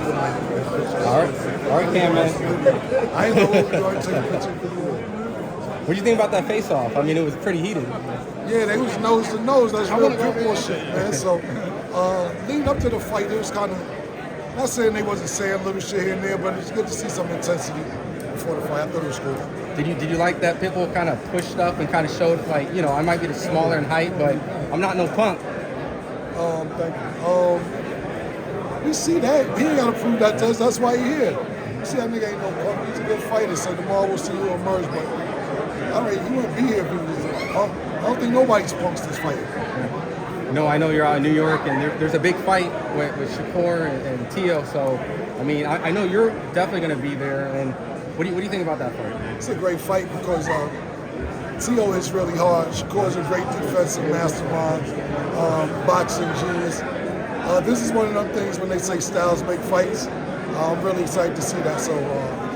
All right, Cam, man. I ain't know what we going to take a picture. What do you think about that face-off? I mean, it was pretty heated. Yeah, they was nose to nose. That's real Pitbull shit, man. So, leading up to the fight, it was kind of, not saying they wasn't saying little shit here and there, but it's good to see some intensity before the fight. I thought it was cool. Did you like that Pitbull kind of pushed up and kind of showed, like, you know, I might be the smaller in height, but I'm not no punk. Thank you. We see that. He ain't got to prove that to us. That's why he here. You see that nigga ain't no punk. He's a good fighter, so tomorrow we'll see who emerge. But, all right, he wouldn't be here if he was a punk. I don't think nobody's punks this fight. No, I know you're out in New York, and there's a big fight with Shakur and Tio, so, I mean, I know you're definitely going to be there, and what do you think about that fight? It's a great fight because Tio hits really hard. Shakur's a great defensive mastermind, boxing genius. This is one of them things when they say styles make fights. I'm really excited to see that, so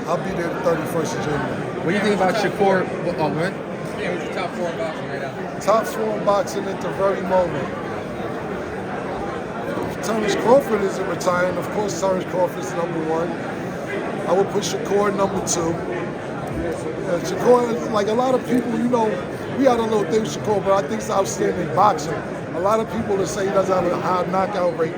I'll be there the 31st of January. What do you think about Shakur? Oh, man. Yeah, who's your top 4 in boxing right now? Top 4 in boxing at the very moment. Terence Crawford isn't retiring. Of course, Terence Crawford's number 1. I would put Shakur number 2. Shakur, like a lot of people, you know, we had a little thing with Shakur, but I think it's outstanding boxing. A lot of people that say he doesn't have a high knockout rate,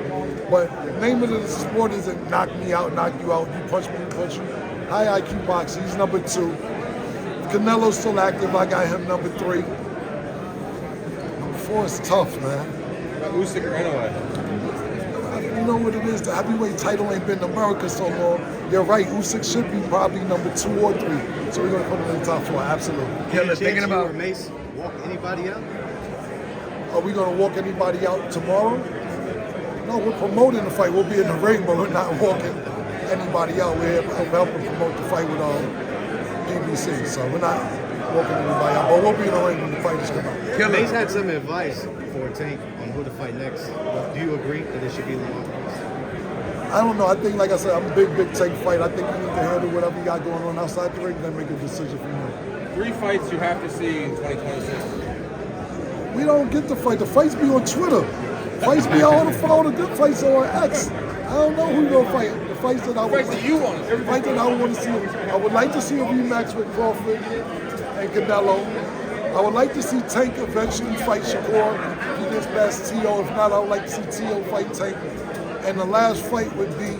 but the name of the sport isn't knock me out, knock you out, you punch me, punch you. High IQ boxing, he's number 2. Canelo's still active, I got him number 3. Number 4 is tough, man. Usyk or anyway? You know what it is, the heavyweight title ain't been in America so long. You're right, Usyk should be probably number 2 or 3. So we're gonna put him in the top 4, absolutely. Yeah, thinking about Mace walk anybody out? Are we gonna walk anybody out tomorrow? No, we're promoting the fight. We'll be in the ring, but we're not walking anybody out. We're helping promote the fight with BBC. So we're not walking anybody out, but we'll be in the ring when the fighters come out. Mace had some advice for Tank on who to fight next. Do you agree that it should be Lamont? I don't know. I think, like I said, I'm a big Tank fight. I think you need to handle whatever you got going on outside the ring and then make a decision from there. 3 fights you have to see in 2026. We don't get the fight. The fights be on Twitter. Fights be all the follow the good fights are on X. I don't know who gonna fight. The fights that I would Fights that you want. The fight that I want to see. I would like to see a rematch with Crawford and Canelo. I would like to see Tank eventually fight Shakur. If he gets past Tio. If not, I would like to see Tio fight Tank. And the last fight would be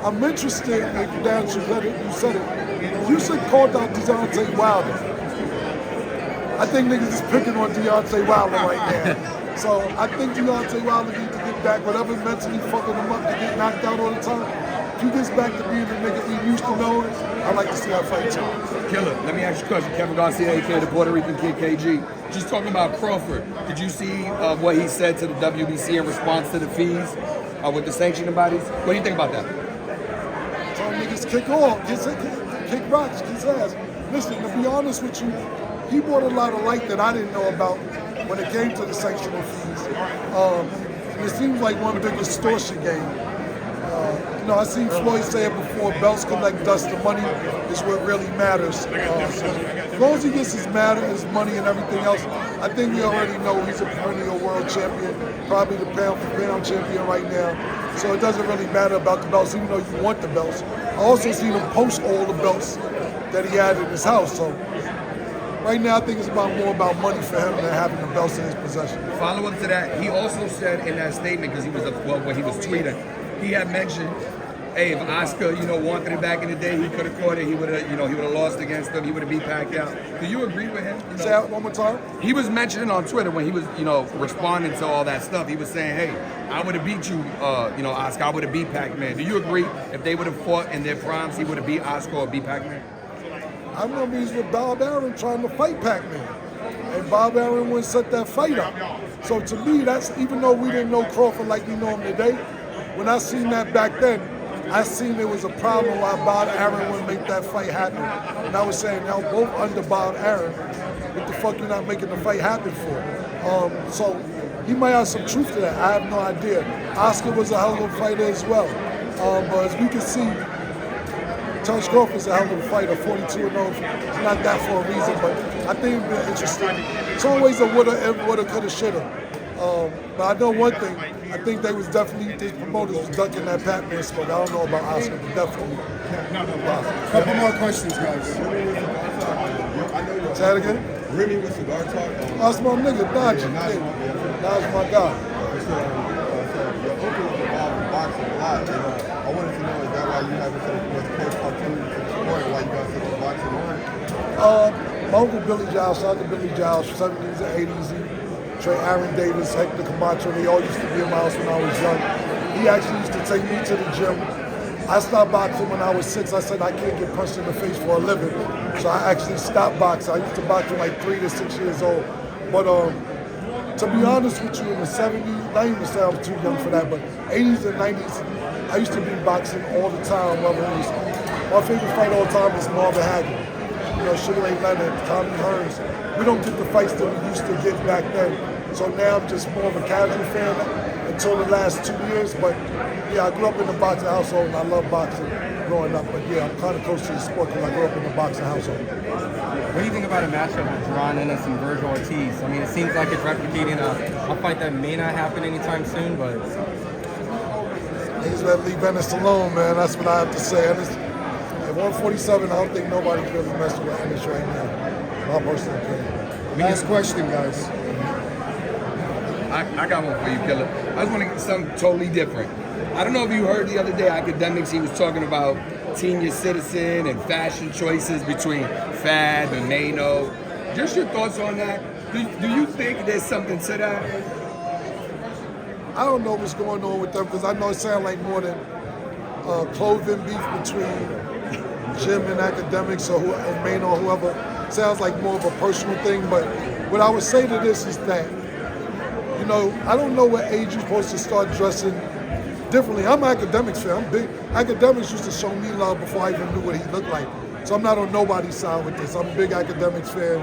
I'm interested in Dan, you said it. Usyk called out Deontay Wilder. I think niggas is picking on Deontay Wilder right now. So I think Deontay Wilder needs to get back, whatever mentally fucking him up to get knocked out all the time. If he gets back to being the nigga we used to know, I'd like to see that fight too. Killer, let me ask you a question. Kevin Garcia, a.k.a. the Puerto Rican Kid KG. Just talking about Crawford. Did you see what he said to the WBC in response to the fees with the sanctioning bodies? What do you think about that? Tell niggas kick off, kick rocks, kick ass. Listen, to be honest with you, he brought a lot of light that I didn't know about when it came to the sanctioning fees. And it seems like one big extortion game. You know, I seen Floyd say it before, belts collect dust, the money is what really matters. So as long as he gets his money and everything else, I think we already know he's a perennial world champion, probably the pound for pound champion right now. So it doesn't really matter about the belts, even though you want the belts. I also seen him post all the belts that he had in his house. So right now, I think it's more about money for him than having the belts in his possession. Follow up to that, he also said in that statement, because he was when he was tweeting, he had mentioned, hey, if Oscar, wanted it back in the day, he could have caught it. He would have lost against him. He would have beat Pacquiao. Do you agree with him? Say that one more time. He was mentioning on Twitter when he was, responding to all that stuff. He was saying, hey, I would have beat you, Oscar. I would have beat Pac-Man. Do you agree if they would have fought in their primes, he would have beat Oscar or beat Pac-Man? I remember he was with Bob Arum trying to fight Pac-Man. And Bob Arum wouldn't set that fight up. So to me, that's, even though we didn't know Crawford like we know him today, when I seen that back then, I seen there was a problem why Bob Arum wouldn't make that fight happen. And I was saying, now both under Bob Arum, what the fuck you not making the fight happen for? So he might have some truth to that. I have no idea. Oscar was a hell of a fighter as well. But as we can see, Terence Crawford's a hell of a fighter, 42-0. He's not that for a reason, but I think it'd be interesting. It's always a woulda, coulda, shoulda. But I know one thing. I think they was definitely, these promoters was ducking that Pac-Man smoke. I don't know about Oscar, but definitely. Couple more questions, guys. Say that again? Remy with Cigar Talk. That's my nigga, Najee. That's my guy. Your uncle was involved in boxing a lot. I wanted to know, is that why you haven't such a close proximity to the sport and why you got such a boxing on? My uncle Billy Giles, shout out to Billy Giles, 70s and 80s. He trained Aaron Davis, Hector Camacho. They all used to be in my house when I was young. He actually used to take me to the gym. I stopped boxing when I was 6. I said I can't get punched in the face for a living. So I actually stopped boxing. I used to box from like 3 to 6 years old. But to be honest with you, in the 70s, not even to say I was too young for that, but 80s and 90s, I used to be boxing all the time. Whether it was, my favorite fight all the time is Marvin Hagler. You know, Sugar Ray Leonard, Tommy Hearns. We don't get the fights that we used to get back then. So now I'm just more of a casual fan until the last 2 years. But yeah, I grew up in a boxing household and I love boxing growing up. But yeah, I'm kind of close to the sport because I grew up in a boxing household. What do you think about a matchup with Jaron, Ennis, and Virgil Ortiz? I mean, it seems like it's replicating a fight that may not happen anytime soon, but... Niggas better leave Ennis alone, man. That's what I have to say. Ennis, at 147, I don't think nobody's really messing with Ennis right now. My personal opinion. Last question, guys. I got one for you, Killer. I just want to get something totally different. I don't know if you heard the other day, Academics, he was talking about senior citizen and fashion choices between Fab and Mano. Just your thoughts on that? Do you think there's something to that? I don't know what's going on with them because I know it sounds like more than clothing beef between Jim and Academics or and Mano or whoever. Sounds like more of a personal thing. But what I would say to this is that, you know, I don't know what age you're supposed to start dressing differently. I'm an Academics fan. I'm big. Academics used to show me love before I even knew what he looked like. So I'm not on nobody's side with this. I'm a big Academics fan,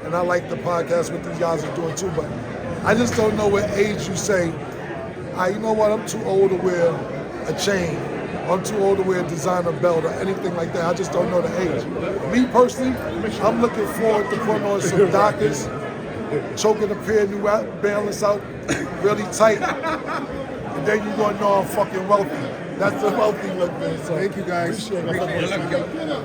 and I like the podcast what these guys are doing too. But I just don't know what age you say, you know what, I'm too old to wear a chain. I'm too old to wear a designer belt or anything like that. I just don't know the age. Me personally, I'm looking forward to putting on some Dockers, choking a pair of New Balance out really tight. And then you're going to know I'm fucking wealthy. That's the wealthy look, man. So, Thank you, guys. Appreciate it. Good luck, Killer.